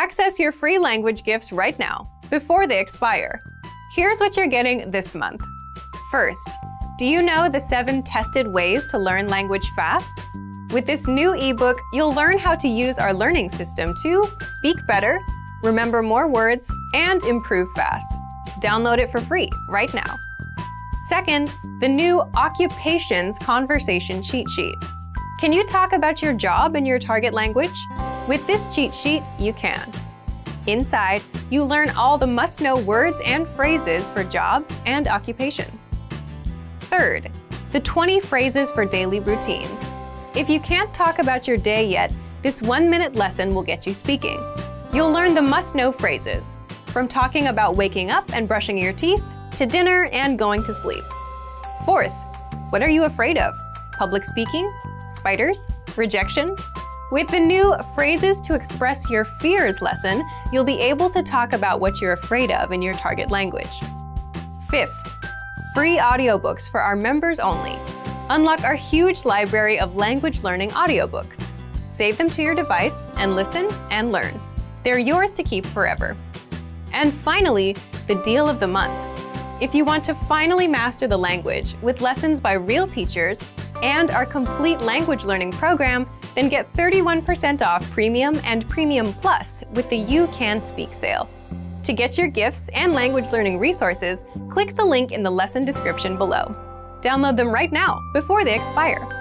Access your free language gifts right now, before they expire. Here's what you're getting this month. First, do you know the 7 tested ways to learn language fast? With this new ebook, you'll learn how to use our learning system to speak better, remember more words, and improve fast. Download it for free right now. Second, the new Occupations Conversation Cheat Sheet. Can you talk about your job in your target language? With this cheat sheet, you can. Inside, you learn all the must-know words and phrases for jobs and occupations. Third, the 20 phrases for daily routines. If you can't talk about your day yet, this 1-minute lesson will get you speaking. You'll learn the must-know phrases, from talking about waking up and brushing your teeth, to dinner and going to sleep. Fourth, what are you afraid of? Public speaking? Spiders? Rejection? With the new Phrases to Express Your Fears lesson, you'll be able to talk about what you're afraid of in your target language. Fifth, free audiobooks for our members only. Unlock our huge library of language learning audiobooks. Save them to your device and listen and learn. They're yours to keep forever. And finally, the deal of the month. If you want to finally master the language with lessons by real teachers and our complete language learning program, then get 31% off Premium and Premium Plus with the You Can Speak sale. To get your gifts and language learning resources, click the link in the lesson description below. Download them right now, before they expire.